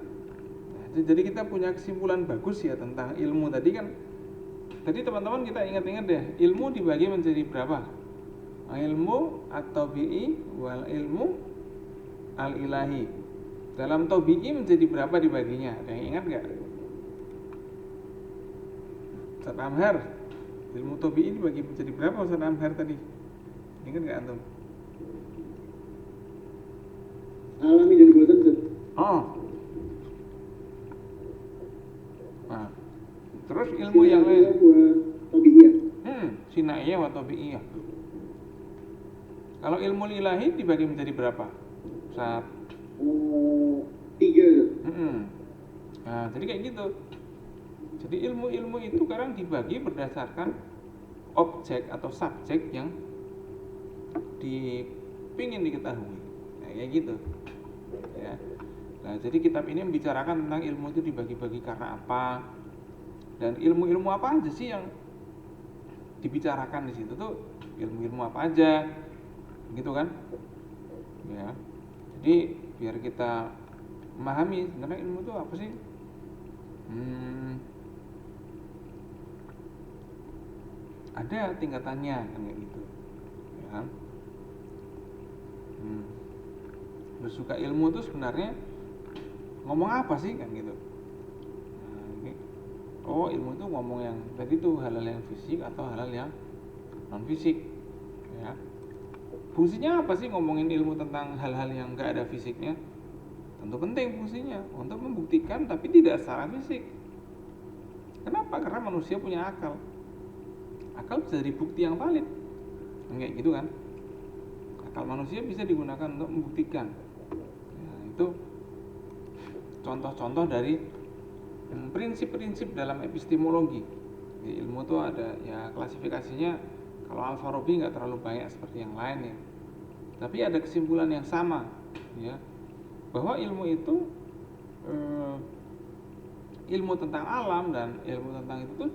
Jadi kita punya kesimpulan bagus ya tentang ilmu tadi kan. Tadi teman-teman kita ingat-ingat deh, ilmu dibagi menjadi berapa? Ilmu at-tabi'i wal ilmu al-ilahi. Dalam tabi'i menjadi berapa dibaginya? Ada yang ingat enggak? Ustaz Amhar, ilmu tabi'i dibagi menjadi berapa Ustaz Amhar tadi? Ingat enggak antum? Alami dan buatan Ustaz. Oh. Nah, terus ilmu yang lain? Sinaiyah wa tabi'iyah. Kalau ilmu ilahi dibagi menjadi berapa? Saat 3. Nah, jadi kayak gitu. Jadi ilmu-ilmu itu sekarang dibagi berdasarkan objek atau subjek yang dipingin diketahui. Nah, kayak gitu. Ya. Nah, jadi kitab ini membicarakan tentang ilmu itu dibagi-bagi karena apa dan ilmu-ilmu apa aja sih yang dibicarakan di situ tuh, ilmu-ilmu apa aja, gitu kan? Ya. Jadi biar kita memahami sebenarnya ilmu itu apa sih? Ada tingkatannya kan kayak gitu. Ya. Bersuka ilmu itu sebenarnya ngomong apa sih kan gitu. Nah, ini, ilmu itu ngomong yang tadi tuh hal-hal yang fisik atau hal-hal yang non fisik ya. Fungsinya apa sih ngomongin ilmu tentang hal-hal yang enggak ada fisiknya? Tentu penting fungsinya untuk membuktikan tapi tidak secara fisik. Kenapa? Karena manusia punya akal. Akal bisa jadi bukti yang valid. Kayak gitu kan. Akal manusia bisa digunakan untuk membuktikan. Nah, itu contoh-contoh dari prinsip-prinsip dalam epistemologi. Di ilmu itu ada ya klasifikasinya. Kalau Al-Farabi nggak terlalu banyak seperti yang lain ya. Tapi ada kesimpulan yang sama ya. Bahwa ilmu itu ilmu tentang alam dan ilmu tentang itu tuh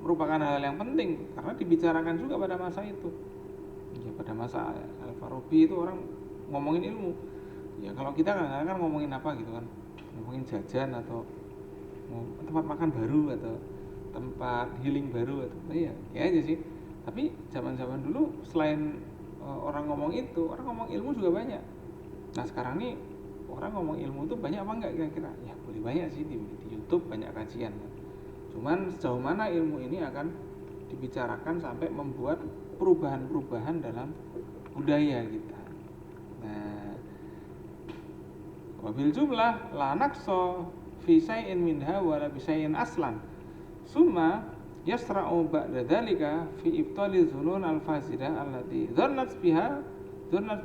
merupakan hal yang penting karena dibicarakan juga pada masa itu. Ya pada masa Al-Farabi itu orang ngomongin ilmu. Ya kalau kita kan ngomongin apa gitu kan, ngomongin jajan atau tempat makan baru atau tempat healing baru atau ya aja sih. Tapi zaman-zaman dulu selain orang ngomong itu, orang ngomong ilmu juga banyak. Nah sekarang nih orang ngomong ilmu itu banyak apa enggak kira-kira? Ya boleh banyak sih, di YouTube banyak kajian. Cuman sejauh mana ilmu ini akan dibicarakan sampai membuat perubahan-perubahan dalam budaya kita. Nah, wabil jumlah la naqsa fi syai'in minha wala bi syai'in aslan. Summa yasra'u ba'da dzalika fi ibtali dzunun al-fasidah allati dzannat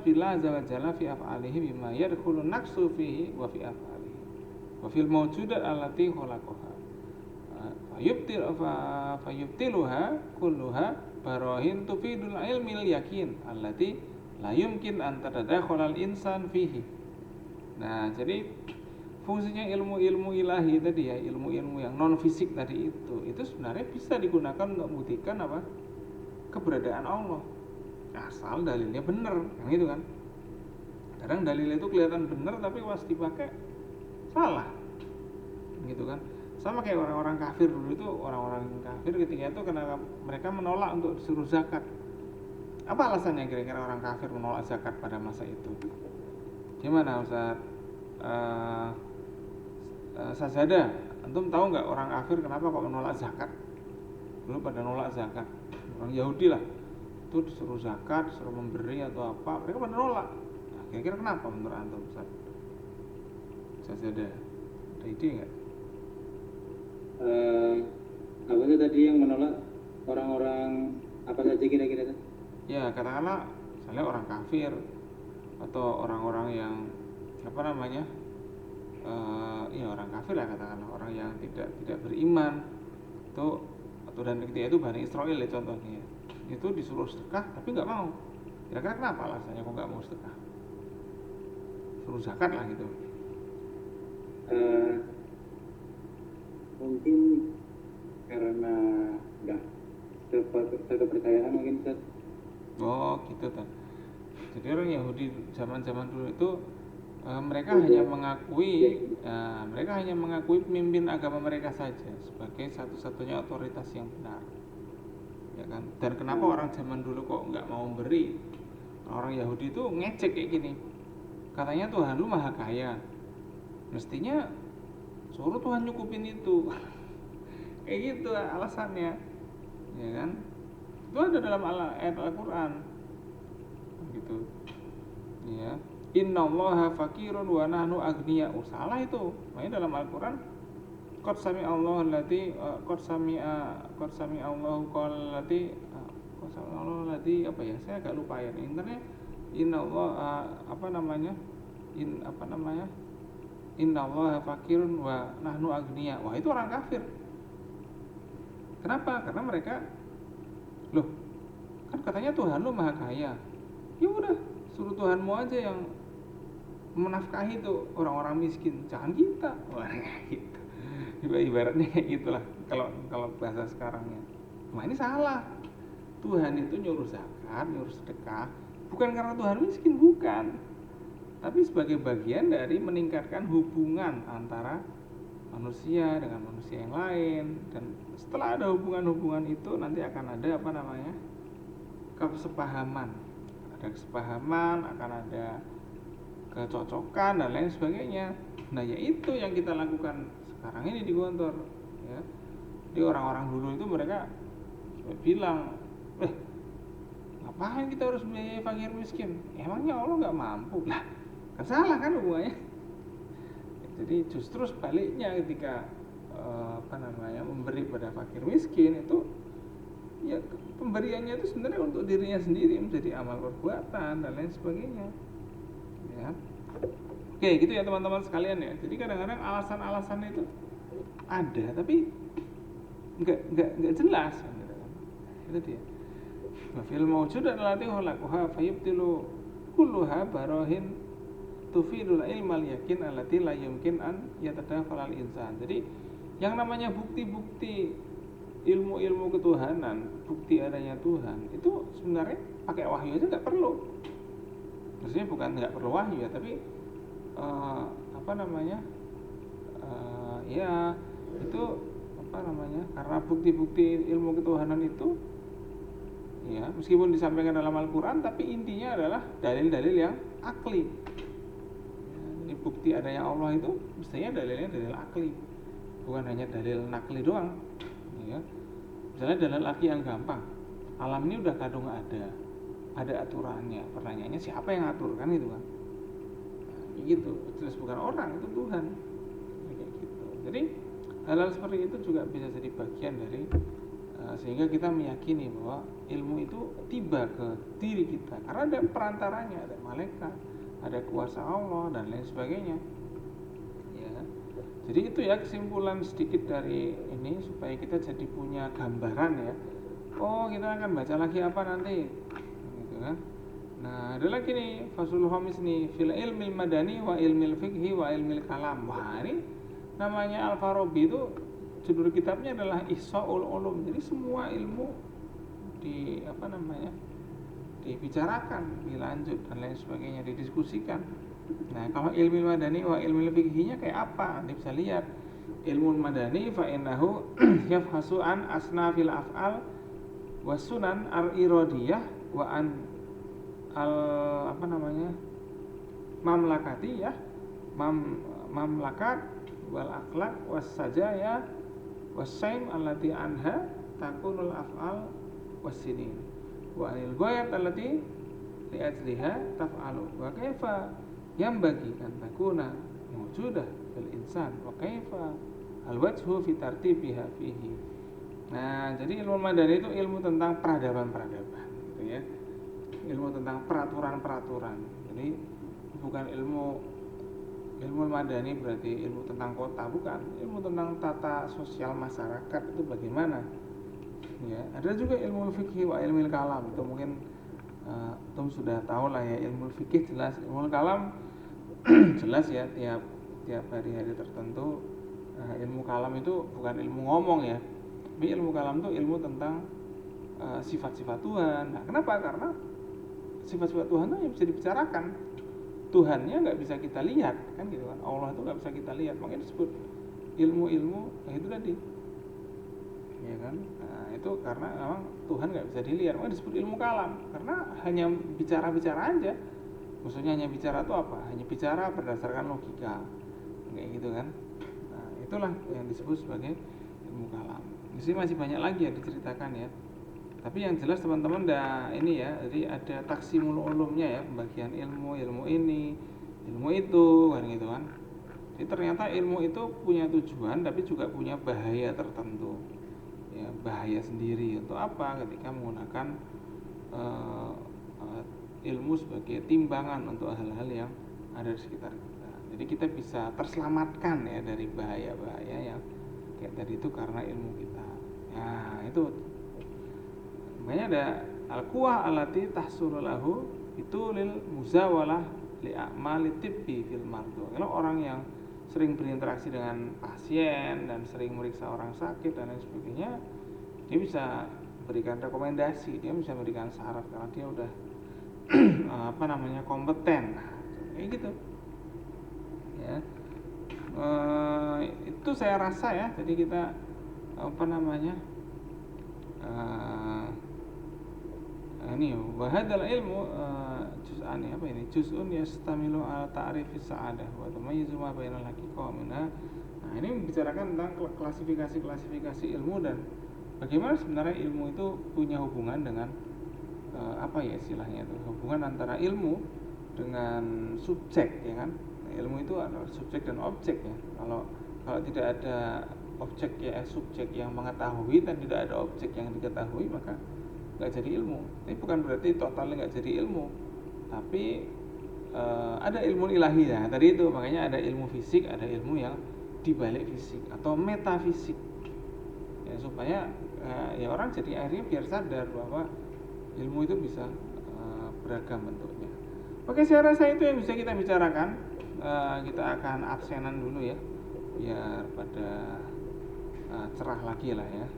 billah azza wa jalla fi af'alihi bima yadkhulu naqsu fihi wa fi af'alihi wa fil mawjudat allati khalaqaha fayubtiluha kulluha barahin tufidul ilmil yakin allati la yumkin an tadakhalal insan fihi. Nah, jadi fungsinya ilmu-ilmu ilahi tadi ya, ilmu-ilmu yang non fisik tadi itu sebenarnya bisa digunakan untuk membuktikan apa? Keberadaan Allah. Asal dalilnya benar, yang itu kan. Kadang dalilnya itu kelihatan benar tapi pas dipakai salah. Gitu kan. Sama kayak orang-orang kafir dulu itu, orang-orang kafir ketika itu karena mereka menolak untuk disuruh zakat. Apa alasannya kira-kira orang kafir menolak zakat pada masa itu? Gimana Ustaz? Sajada, antum tahu nggak orang kafir kenapa kok menolak zakat? Dulu pada nolak zakat. Orang Yahudi lah, itu disuruh zakat, disuruh memberi atau apa, mereka pada nolak. Nah, kira-kira kenapa menurut antum Ustaz? Sajada, ada ide nggak? Apa itu tadi yang menolak orang-orang apa saja kira-kira? Ya katakanlah misalnya orang kafir atau orang-orang yang apa namanya ya orang kafir lah katakanlah, orang yang tidak beriman itu, atau dan ketika itu Bani Israel ya contohnya, itu disuruh sedekah tapi nggak mau. Kira-kira kenapa alasannya kok nggak mau sedekah? Suruh zakat lah gitu. Mungkin karena nggak kepercayaan mungkin Ustaz. Oh gitu kan. Jadi orang Yahudi zaman-zaman dulu itu mereka hanya mengakui pemimpin agama mereka saja sebagai satu-satunya otoritas yang benar, ya kan. Dan kenapa orang zaman dulu kok nggak mau beri? Orang Yahudi itu ngecek kayak gini, katanya Tuhan lu maha kaya, mestinya suruh Tuhan nyukupin itu. Kayak gitu alasannya, ya kan. Itu ada dalam ayat Al-Quran gitu, ya. Innallaha fakirun wa nahnu agniya. Salah itu. Makanya dalam Al-Quran qad sami Allahu allati apa ya? Saya agak lupa ya. Intinya innallaha innallaha fakirun wa nahnu agniya. Wah, itu orang kafir. Kenapa? Karena mereka loh, kan katanya Tuhan lu maha kaya. Ya udah, suruh Tuhanmu aja yang menafkahi itu orang-orang miskin, jangan kita. Wah, gitu. Ibaratnya kayak gitulah kalau bahasa sekarangnya. Nah, ini salah. Tuhan itu nyuruh zakat, nyuruh sedekah bukan karena Tuhan miskin, bukan. Tapi sebagai bagian dari meningkatkan hubungan antara manusia dengan manusia yang lain. Dan setelah ada hubungan-hubungan itu nanti akan ada kesepahaman. Ada kesepahaman, akan ada kecocokan dan lain sebagainya. Nah, yaitu yang kita lakukan sekarang ini di Gontor, ya. Di orang-orang dulu itu mereka bilang, ngapain kita harus membiayai fakir miskin? Emangnya Allah nggak mampu? Lah, kan salah kan hubungannya. Jadi justru sebaliknya, ketika memberi pada fakir miskin itu, ya pemberiannya itu sebenarnya untuk dirinya sendiri, menjadi amal perbuatan dan lain sebagainya, ya. Oke, gitu ya teman-teman sekalian ya. Jadi kadang-kadang alasan-alasan itu ada tapi nggak jelas, gitu kan. Itu dia. Wa fil mawjudat allati khalaqaha fayubtilu kulluha barahin tufidul ilmal yakin allati la yumkin an yatadakhalal insan. Jadi yang namanya bukti-bukti ilmu-ilmu ketuhanan, bukti adanya Tuhan itu sebenarnya pakai wahyu aja nggak perlu. Maksudnya bukan nggak perlu wahyu ya, tapi karena bukti-bukti ilmu ketuhanan itu ya, meskipun disampaikan dalam Al-Quran, tapi intinya adalah dalil-dalil yang akli. Jadi bukti adanya Allah itu mestinya dalilnya dalil akli, bukan hanya dalil nakli doang. Ya. Misalnya dalil akli yang gampang, alam ini udah kadung ada aturannya. Pertanyaannya siapa yang atur, kan itu kan? Nah, gitu, jelas bukan orang, itu Tuhan. Kayak gitu. Jadi hal-hal seperti itu juga bisa jadi bagian dari sehingga kita meyakini bahwa ilmu itu tiba ke diri kita karena ada perantaranya, ada malaikat, ada kuasa Allah dan lain sebagainya. Ya. Jadi itu ya kesimpulan sedikit dari ini supaya kita jadi punya gambaran ya. Oh, kita akan baca lagi apa nanti, gitu kan? Nah, ada lagi nih fasul khamis nih, fil ilmil madani wa ilmil fiqhi wa ilmil kalam. Wah, ini namanya Al-Farabi itu judul kitabnya adalah Ihsaul Ulum. Jadi semua ilmu dibicarakan, dilanjut dan lain sebagainya, didiskusikan. Nah, kalau ilmu madani wa ilmu fikihnya kayak apa? Nanti bisa lihat. Ilmu madani fa innahu yafhasu an asnafil af'al wa sunan al-iradiyah wa an mamlakatiyah, mamlakat wal akhlaq was sajaya wasaim allati anha takunul af'al wasinin wa anil ghayat allati li ajliha taf'alu wa kaifa yambagi an takuna mawjudah fil insan wa kaifa al wajhu fi tartibiha fihi. Nah, jadi ilmu madani itu ilmu tentang peradaban-peradaban, gitu ya. Ilmu tentang peraturan-peraturan. Jadi bukan ilmu madani berarti ilmu tentang kota, bukan. Ilmu tentang tata sosial masyarakat itu bagaimana. Ya, ada juga ilmu fikih wa ilmu kalam. Itu mungkin Tom sudah tahu lah ya, ilmu fikih jelas, ilmu kalam jelas ya, tiap hari-hari tertentu. Ilmu kalam itu bukan ilmu ngomong ya. Tapi ilmu kalam itu ilmu tentang sifat-sifat Tuhan. Nah, kenapa? Karena sifat-sifat Tuhan itu yang bisa dibicarakan. Tuhannya nggak bisa kita lihat, kan gitu kan? Allah itu nggak bisa kita lihat, makanya disebut ilmu-ilmu itu tadi, ya kan? Nah, itu karena memang Tuhan nggak bisa dilihat, makanya disebut ilmu kalam, karena hanya bicara-bicara aja. Maksudnya hanya bicara itu apa? Hanya bicara berdasarkan logika, kayak gitu kan? Nah, itulah yang disebut sebagai ilmu kalam. Di sini masih banyak lagi ya diceritakan ya. Tapi yang jelas teman-teman ini ya, jadi ada taksimul ulumnya ya, pembagian ilmu ini, ilmu itu, kan gitu kan. Jadi ternyata ilmu itu punya tujuan, tapi juga punya bahaya tertentu. Ya, bahaya sendiri untuk apa? Ketika menggunakan ilmu sebagai timbangan untuk hal-hal yang ada di sekitar kita. Jadi kita bisa terselamatkan ya dari bahaya-bahaya yang kayak tadi itu karena ilmu kita. Nah, itu makanya ada al-quwah allati tahsulu lahu itu lil muzawalah li a'mali tibbi fil mardu. Kalau orang yang sering berinteraksi dengan pasien dan sering meriksa orang sakit dan lain sebagainya, dia bisa berikan rekomendasi, dia bisa berikan syarat karena dia udah kompeten. Nah, kayak gitu. Ya. Itu saya rasa ya. Jadi kita ini wahadal ilmu juz'un yastamilu ala ta'rifis sa'adah wa tamayyizu ma bainal haqiqah minha. Nah, ini membicarakan tentang klasifikasi ilmu dan bagaimana sebenarnya ilmu itu punya hubungan dengan istilahnya itu, hubungan antara ilmu dengan subjek, ya kan? Ilmu itu adalah subjek dan objek ya. Kalau tidak ada subjek yang mengetahui dan tidak ada objek yang diketahui, maka nggak jadi ilmu. Ini bukan berarti totalnya nggak jadi ilmu, tapi ada ilmu ilahi ya. Tadi itu makanya ada ilmu fisik, ada ilmu yang dibalik fisik atau metafisik. Ya, supaya ya orang jadi akhirnya biar sadar bahwa ilmu itu bisa beragam bentuknya. Oke, saya rasa itu yang bisa kita bicarakan. Kita akan absenan dulu ya, biar pada cerah lagi lah ya.